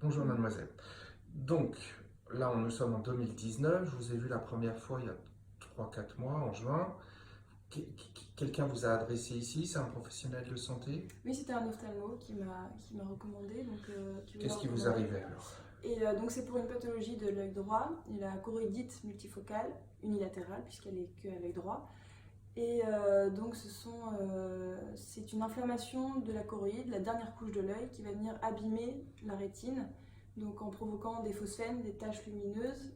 Bonjour mademoiselle. Donc, là, nous sommes en 2019. Je vous ai vu la première fois il y a 3 4 mois, en juin. Quelqu'un vous a adressé ici? C'est un professionnel de santé? Oui, c'était un ophtalmo qui m'a recommandé, qui vous a Qu'est-ce qui vous recommandé. arrivait alors? Donc c'est pour une pathologie de l'œil droit, la choroïdite multifocale unilatérale, puisqu'elle est qu'à l'œil droit. Donc c'est une inflammation de la choroïde, la dernière couche de l'œil, qui va venir abîmer la rétine, donc en provoquant des phosphènes, des taches lumineuses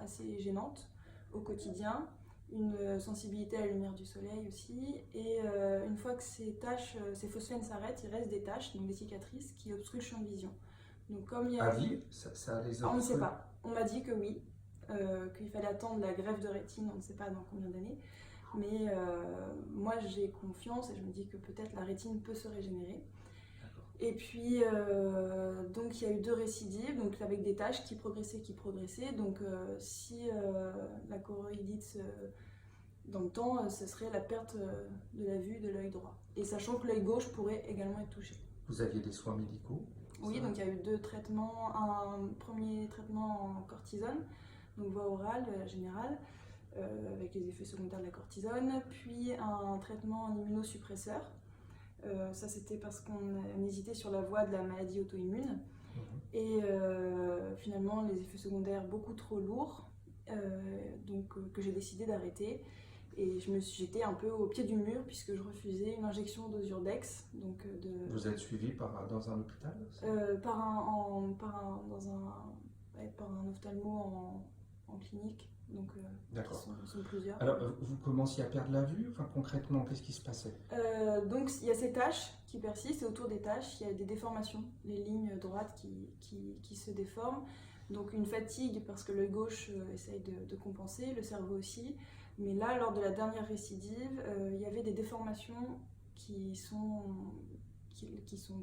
assez gênantes au quotidien, une sensibilité à la lumière du soleil aussi. Une fois que ces phosphènes s'arrêtent, il reste des taches, donc des cicatrices qui obstruent le champ de vision. Donc comme il y À a vie? eu... Ça les On ne sait obstrue? pas. On m'a dit que oui, qu'il fallait attendre la greffe de rétine, on ne sait pas dans combien d'années. Mais moi j'ai confiance et je me dis que peut-être la rétine peut se régénérer. D'accord. Et puis donc il y a eu 2 récidives, donc avec des taches qui progressaient. Donc si la choroïdite dans le temps, ce serait la perte de la vue de l'œil droit. Et sachant que l'œil gauche pourrait également être touché. Vous aviez des soins médicaux? Oui, donc il y a eu 2 traitements. Un premier traitement en cortisone, donc voie orale générale, avec les effets secondaires de la cortisone, puis un traitement en immunosuppresseur. Ça c'était parce qu'on hésitait sur la voie de la maladie auto-immune. Et finalement les effets secondaires beaucoup trop lourds, que j'ai décidé d'arrêter. Et j'étais un peu au pied du mur puisque je refusais une injection d'Osurdex. Vous êtes suivi dans un hôpital? Par un ophtalmo en clinique. Donc D'accord. ils sont plusieurs. Alors, vous commenciez à perdre la vue? Enfin, concrètement, qu'est-ce qui se passait? Donc il y a ces taches qui persistent et autour des taches il y a des déformations, les lignes droites qui se déforment. Donc une fatigue parce que l'œil gauche essaye de compenser, le cerveau aussi. Mais là, lors de la dernière récidive, il y avait des déformations qui sont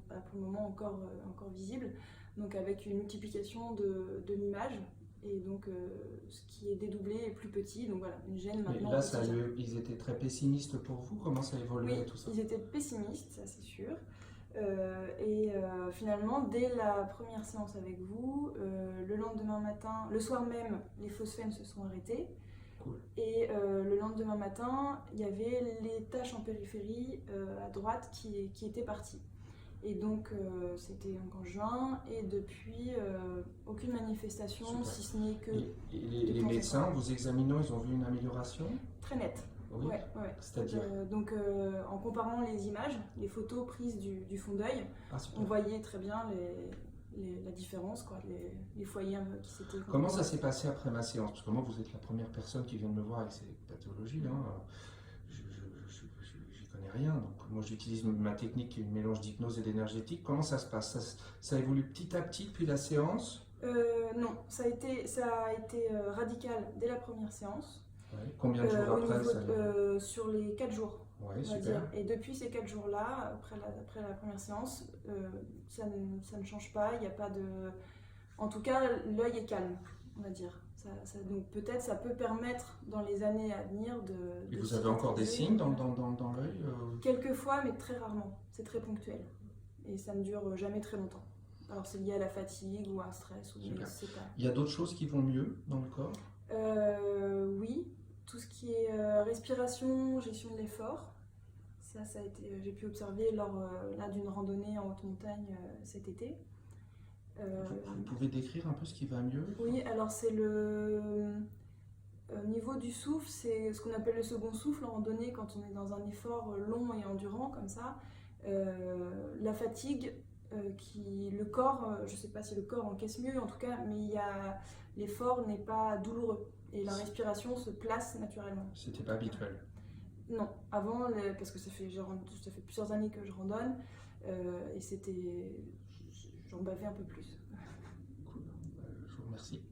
pas pour le moment encore visibles, donc avec une multiplication de l'image. Et donc ce qui est dédoublé est plus petit, donc voilà, une gêne maintenant. Mais là, ils étaient très pessimistes pour vous? Comment ça évoluait Oui, tout ça? ils étaient pessimistes, ça c'est sûr. Finalement, dès la première séance avec vous, le lendemain matin, le soir même, les phosphènes se sont arrêtés. Cool. Et le lendemain matin, il y avait les taches en périphérie à droite qui étaient parties. Et donc c'était en juin, et depuis aucune manifestation. Super. Si ce n'est que... Les médecins, vous examinant, ils ont vu une amélioration? Très nette. Oui. Ouais. C'est-à-dire en comparant les images, les photos prises du fond d'œil, on voyait très bien la différence, quoi, les foyers qui s'étaient... Comment ça s'est passé après ma séance? Parce que moi, vous êtes la première personne qui vient de me voir avec ces pathologies. Hein. J'y connais rien. Donc, moi, j'utilise ma technique qui est une mélange d'hypnose et d'énergétique. Comment ça se passe? Ça évolue petit à petit depuis la séance? Non, ça a été radical dès la première séance. Ouais. Combien de jours après sur les 4 jours. Ouais, super. Et depuis ces 4 jours-là, après la première séance, ça ne change pas. Il n'y a pas de... En tout cas, l'œil est calme, on va dire. Donc peut-être ça peut permettre dans les années à venir Et vous avez encore des signes dans l'œil? Quelquefois, mais très rarement. C'est très ponctuel. Et ça ne dure jamais très longtemps. Alors c'est lié à la fatigue ou à un stress. Il y a d'autres choses qui vont mieux dans le corps? Oui. Tout ce qui est respiration, gestion de l'effort, j'ai pu observer lors d'une randonnée en haute montagne cet été. Vous pouvez décrire un peu ce qui va mieux? Oui, alors c'est au niveau du souffle, c'est ce qu'on appelle le second souffle en randonnée quand on est dans un effort long et endurant comme ça. La fatigue, le corps, je ne sais pas si le corps encaisse mieux en tout cas, mais l'effort n'est pas douloureux. Et la respiration se place naturellement. C'était pas habituel? Non, avant, parce que ça fait plusieurs années que je randonne, et j'en bavais un peu plus. Cool, je vous remercie.